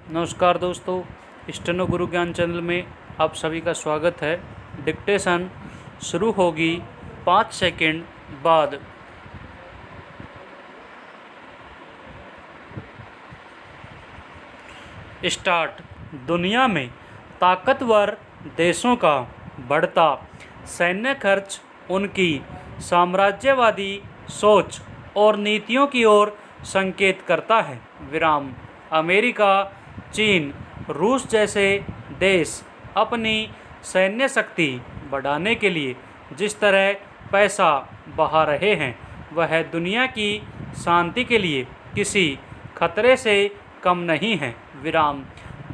नमस्कार दोस्तों, स्टेनो गुरु ज्ञान चैनल में आप सभी का स्वागत है। डिक्टेशन शुरू होगी 5 सेकंड बाद। स्टार्ट। दुनिया में ताकतवर देशों का बढ़ता सैन्य खर्च उनकी साम्राज्यवादी सोच और नीतियों की ओर संकेत करता है। विराम। अमेरिका, चीन, रूस जैसे देश अपनी सैन्य शक्ति बढ़ाने के लिए जिस तरह पैसा बहा रहे हैं, वह दुनिया की शांति के लिए किसी खतरे से कम नहीं है। विराम।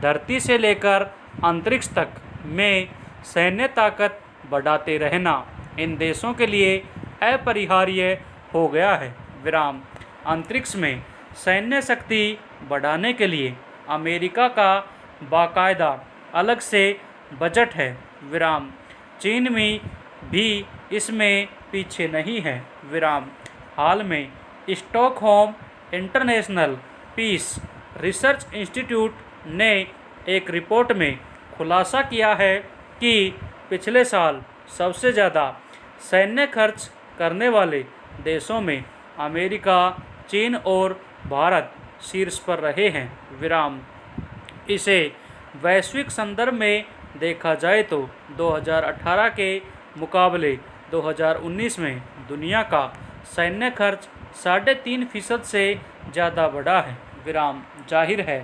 धरती से लेकर अंतरिक्ष तक में सैन्य ताकत बढ़ाते रहना इन देशों के लिए अपरिहार्य हो गया है। विराम। अंतरिक्ष में सैन्य शक्ति बढ़ाने के लिए अमेरिका का बाकायदा अलग से बजट है। विराम। चीन में भी इसमें पीछे नहीं है। विराम। हाल में Stockholm International Peace Research Institute ने एक रिपोर्ट में खुलासा किया है कि पिछले साल सबसे ज़्यादा सैन्य खर्च करने वाले देशों में अमेरिका, चीन और भारत शीर्ष पर रहे हैं। विराम। इसे वैश्विक संदर्भ में देखा जाए तो 2018 के मुकाबले 2019 में दुनिया का सैन्य खर्च 3.5% से ज़्यादा बढ़ा है। विराम। जाहिर है,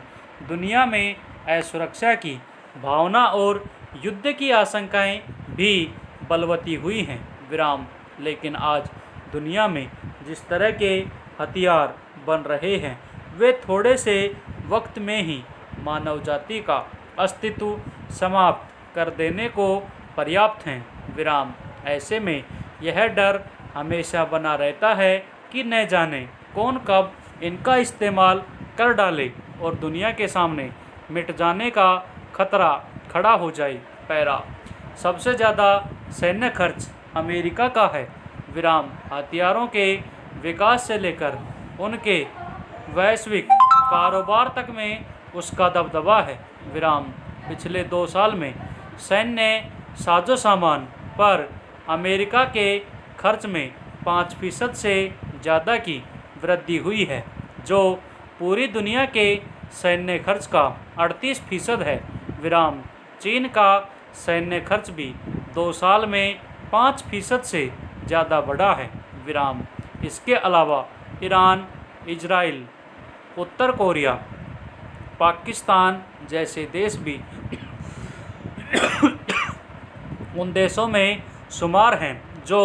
दुनिया में असुरक्षा की भावना और युद्ध की आशंकाएं भी बलवती हुई हैं। विराम। लेकिन आज दुनिया में जिस तरह के हथियार बन रहे हैं, वे थोड़े से वक्त में ही मानव जाति का अस्तित्व समाप्त कर देने को पर्याप्त हैं। विराम। ऐसे में यह डर हमेशा बना रहता है कि न जाने कौन कब इनका इस्तेमाल कर डाले और दुनिया के सामने मिट जाने का खतरा खड़ा हो जाए। पैरा। सबसे ज़्यादा सैन्य खर्च अमेरिका का है। विराम। हथियारों के विकास से लेकर उनके वैश्विक कारोबार तक में उसका दबदबा है। विराम। पिछले 2 साल में सैन्य साजो सामान पर अमेरिका के खर्च में 5% से ज़्यादा की वृद्धि हुई है, जो पूरी दुनिया के सैन्य खर्च का 38% है। विराम। चीन का सैन्य खर्च भी 2 साल में 5% से ज़्यादा बढ़ा है। विराम। इसके अलावा ईरान, इजराइल, उत्तर कोरिया, पाकिस्तान जैसे देश भी उन देशों में शुमार हैं जो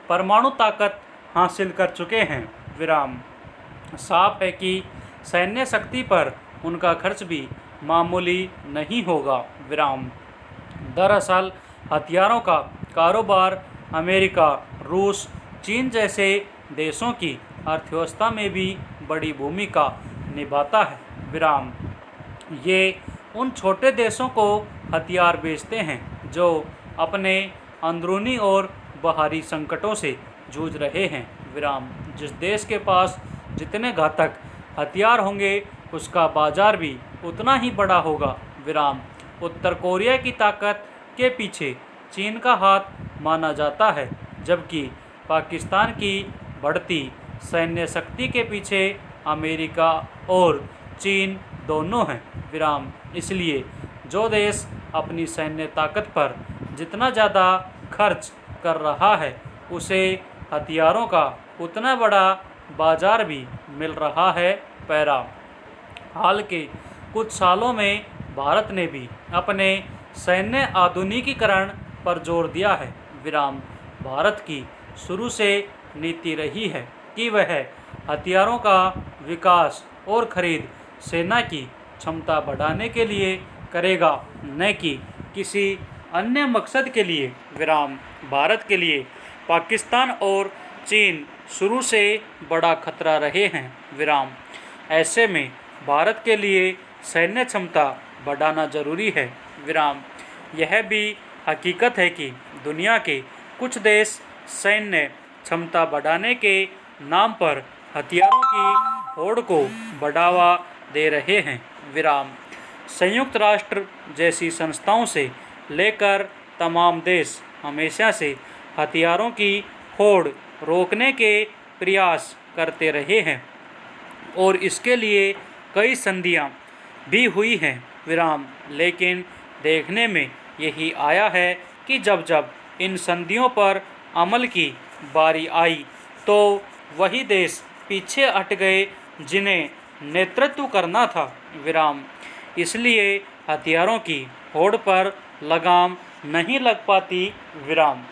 परमाणु ताकत हासिल कर चुके हैं। विराम। साफ है कि सैन्य शक्ति पर उनका खर्च भी मामूली नहीं होगा। विराम। दरअसल हथियारों का कारोबार अमेरिका, रूस, चीन जैसे देशों की अर्थव्यवस्था में भी बड़ी भूमिका निभाता है। विराम। ये उन छोटे देशों को हथियार बेचते हैं जो अपने अंदरूनी और बाहरी संकटों से जूझ रहे हैं। विराम। जिस देश के पास जितने घातक हथियार होंगे, उसका बाजार भी उतना ही बड़ा होगा। विराम। उत्तर कोरिया की ताकत के पीछे चीन का हाथ माना जाता है, जबकि पाकिस्तान की बढ़ती सैन्य शक्ति के पीछे अमेरिका और चीन दोनों हैं। विराम। इसलिए जो देश अपनी सैन्य ताकत पर जितना ज़्यादा खर्च कर रहा है, उसे हथियारों का उतना बड़ा बाजार भी मिल रहा है। पैरा। हाल के कुछ सालों में भारत ने भी अपने सैन्य आधुनिकीकरण पर जोर दिया है। विराम। भारत की शुरू से नीति रही है कि वह हथियारों का विकास और खरीद सेना की क्षमता बढ़ाने के लिए करेगा, न कि किसी अन्य मकसद के लिए। विराम। भारत के लिए पाकिस्तान और चीन शुरू से बड़ा खतरा रहे हैं। विराम। ऐसे में भारत के लिए सैन्य क्षमता बढ़ाना जरूरी है। विराम। यह भी हकीकत है कि दुनिया के कुछ देश सैन्य क्षमता बढ़ाने के नाम पर हथियारों की होड़ को बढ़ावा दे रहे हैं। विराम। संयुक्त राष्ट्र जैसी संस्थाओं से लेकर तमाम देश हमेशा से हथियारों की होड़ रोकने के प्रयास करते रहे हैं और इसके लिए कई संधियां भी हुई हैं विराम। लेकिन देखने में यही आया है कि जब जब इन संधियों पर अमल की बारी आई तो वही देश पीछे हट गए जिन्हें नेतृत्व करना था विराम। इसलिए हथियारों की होड़ पर लगाम नहीं लग पाती विराम।